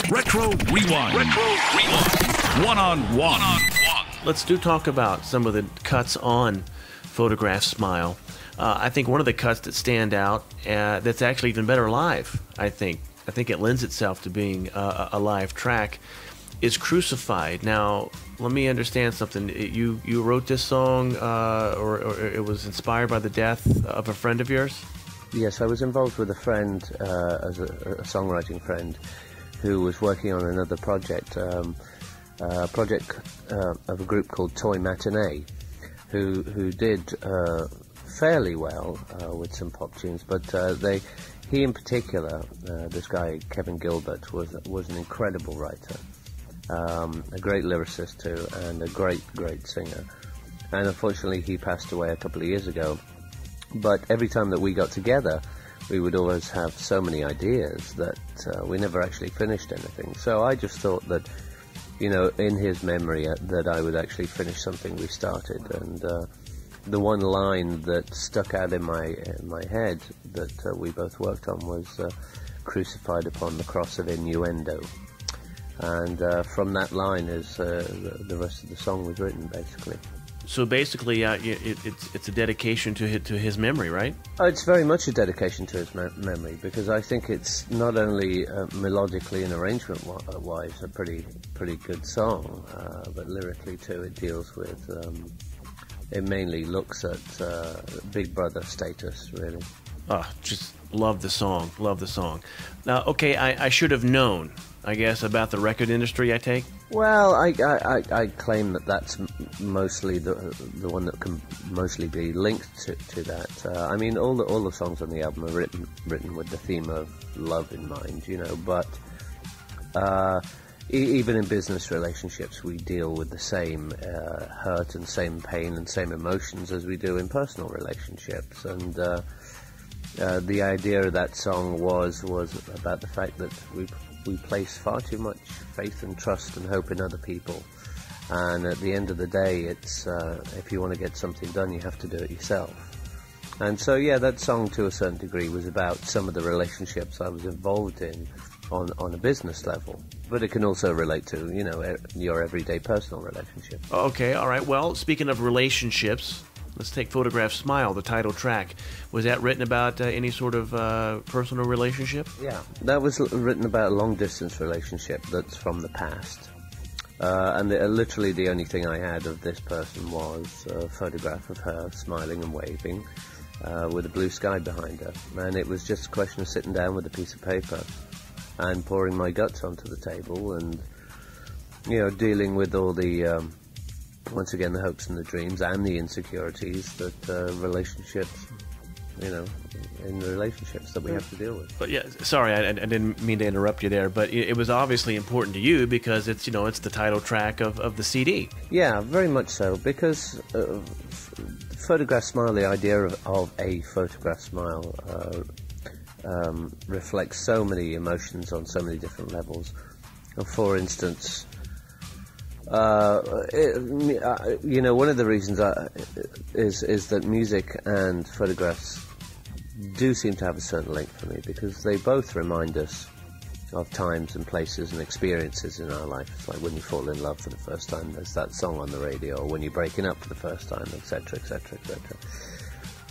Retro Rewind. Retro Rewind. One-on-one. Let's talk about some of the cuts on Photograph Smile. I think one of the cuts that stand out, that's actually even better live, I think it lends itself to being a live track, is Crucified. Now, let me understand something. You wrote this song, or it was inspired by the death of a friend of yours? Yes, I was involved with a friend, as a songwriting friend, who was working on another project, of a group called Toy Matinee, who did fairly well with some pop tunes, but he in particular, this guy Kevin Gilbert, was an incredible writer, a great lyricist too, and a great singer. And unfortunately, he passed away a couple of years ago. But every time that we got together, we would always have so many ideas that we never actually finished anything. So I just thought that, in his memory, that I would actually finish something we started. And the one line that stuck out in my head that we both worked on was "Crucified upon the cross of innuendo," and from that line is the rest of the song was written, basically. So basically, it's a dedication to his memory, right? Oh, it's very much a dedication to his memory, because I think it's not only melodically and arrangement-wise a pretty good song, but lyrically too. It deals with, it mainly looks at Big Brother status, really. Oh, just love the song. Now, okay, I should have known, I guess, about the record industry, I take? Well, I claim that that's mostly the one that can mostly be linked to that. I mean, all the songs on the album are written with the theme of love in mind, but even in business relationships, we deal with the same hurt and same pain and same emotions as we do in personal relationships. And the idea of that song was about the fact that we place far too much faith and trust and hope in other people, and at the end of the day, it's if you want to get something done, you have to do it yourself. And so, yeah, that song to a certain degree was about some of the relationships I was involved in on a business level, but it can also relate to your everyday personal relationship. Okay, all right. Well, speaking of relationships, let's take Photograph Smile, the title track. Was that written about any sort of personal relationship? Yeah, that was written about a long-distance relationship that's from the past. And literally the only thing I had of this person was a photograph of her smiling and waving with a blue sky behind her. And it was just a question of sitting down with a piece of paper and pouring my guts onto the table and, dealing with all the... once again, the hopes and the dreams and the insecurities that relationships, in relationships that we have to deal with. But yeah, sorry, I didn't mean to interrupt you there, but it was obviously important to you because it's, it's the title track of the CD. Yeah, very much so, because Photograph Smile, the idea of a photograph smile reflects so many emotions on so many different levels. For instance, one of the reasons is that music and photographs do seem to have a certain link for me, because they both remind us of times and places and experiences in our life. It's like when you fall in love for the first time, there's that song on the radio, or when you're breaking up for the first time, etc., etc., etc.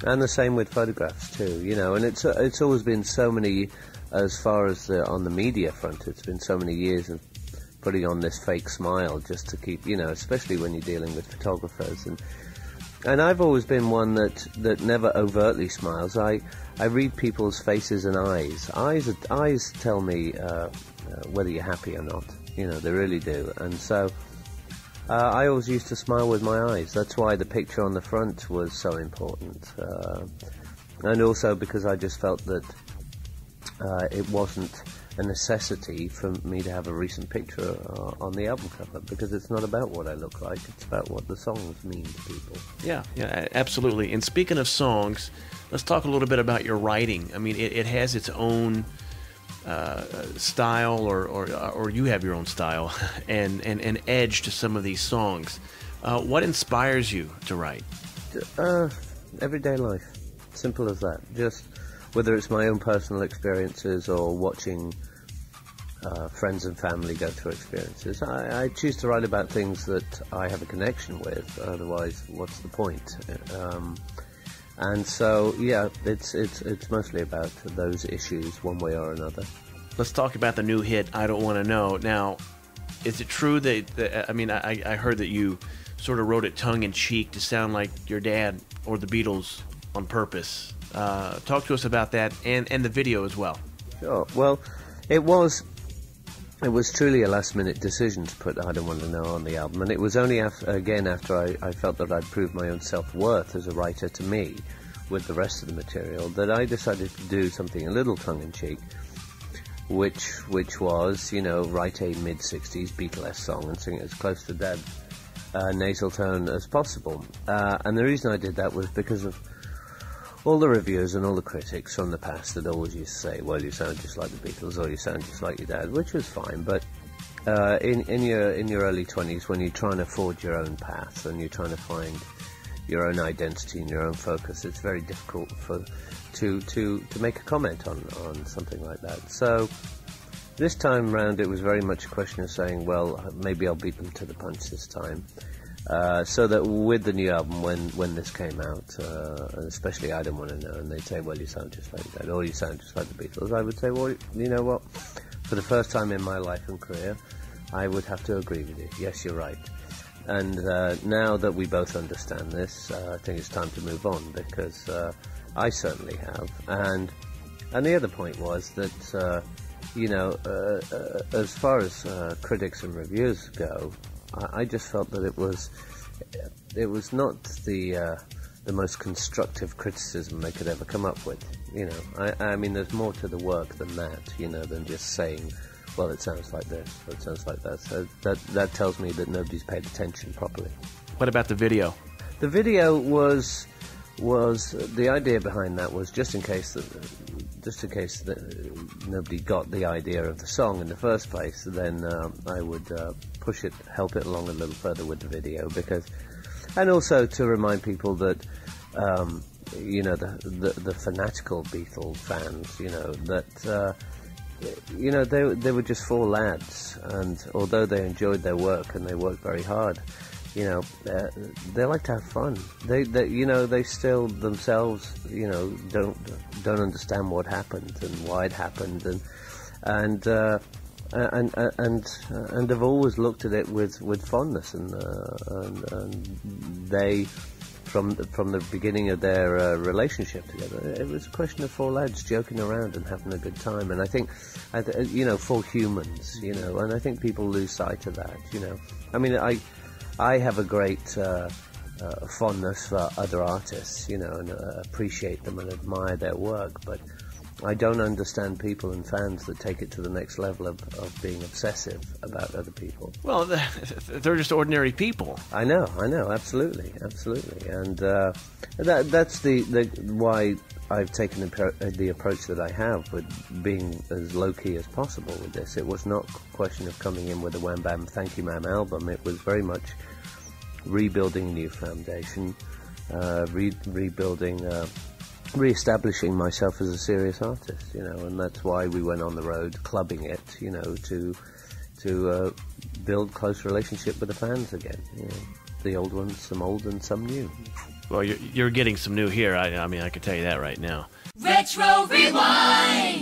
And the same with photographs too, and it's always been so many, as far as on the media front, it's been so many years of putting on this fake smile just to keep, especially when you're dealing with photographers. And I've always been one that never overtly smiles. I read people's faces and eyes. Eyes tell me whether you're happy or not. They really do. And so I always used to smile with my eyes. That's why the picture on the front was so important. And also because I just felt that it wasn't a necessity for me to have a recent picture on the album cover, because it's not about what I look like, it's about what the songs mean to people. Yeah, absolutely. And speaking of songs, let's talk a little bit about your writing. I mean, it has its own style, or you have your own style, and an edge to some of these songs. What inspires you to write? Everyday life. Simple as that. Just whether it's my own personal experiences or watching friends and family go through experiences. I choose to write about things that I have a connection with. Otherwise, what's the point? And so, yeah, it's mostly about those issues, one way or another. Let's talk about the new hit, I Don't Want to Know. Now, is it true that I mean, I heard that you sort of wrote it tongue-in-cheek to sound like your dad or the Beatles on purpose. Talk to us about that and the video as well. Sure. Well, it was truly a last-minute decision to put I Don't Want to Know on the album, and it was only after I felt that I'd proved my own self-worth as a writer to me with the rest of the material that I decided to do something a little tongue-in-cheek, which was, you know, write a mid-60s Beatles song and sing it as close to Dad's nasal tone as possible. And the reason I did that was because of all the reviewers and all the critics from the past that always used to say, well, you sound just like the Beatles or you sound just like your dad, which was fine. But in your early 20s, when you're trying to forge your own path and you're trying to find your own identity and your own focus, it's very difficult to make a comment on something like that. So this time round, it was very much a question of saying, well, maybe I'll beat them to the punch this time. So that with the new album, when this came out, especially I Don't Want to Know, and they'd say, well, you sound just like that, or you sound just like the Beatles, I would say, well, you know what, for the first time in my life and career, I would have to agree with you. Yes, you're right. And now that we both understand this, I think it's time to move on, because I certainly have. And the other point was that, you know, as far as critics and reviewers go, I just felt that it was not the most constructive criticism they could ever come up with. You know, I mean, there's more to the work than that, you know, than just saying, well, it sounds like this, or it sounds like that. So that tells me that nobody's paid attention properly. What about the video? The video was the idea behind that was just in case that nobody got the idea of the song in the first place, then I would help it along a little further with the video, and also to remind people that you know, the fanatical Beatles fans, you know, that you know, they were just four lads, and although they enjoyed their work and they worked very hard, you know, they like to have fun. They you know, they still themselves, you know, don't understand what happened and why it happened, and have always looked at it with fondness, and they from the beginning of their relationship together, it was a question of four lads joking around and having a good time. And I think, you know, four humans, you know, and I think people lose sight of that. You know, I mean, I have a great fondness for other artists, you know, and appreciate them and admire their work, but I don't understand people and fans that take it to the next level of being obsessive about other people. Well, they're just ordinary people. I know, absolutely, and that's why I've taken the approach that I have with being as low-key as possible with this. It was not a question of coming in with a wham bam thank you ma'am album. It was very much rebuilding a new foundation, re-establishing myself as a serious artist, you know, and that's why we went on the road clubbing it, you know, to build close relationship with the fans again, you know, the old ones, some old and some new. Well, you're getting some new here. I mean, I can tell you that right now. Retro Rewind!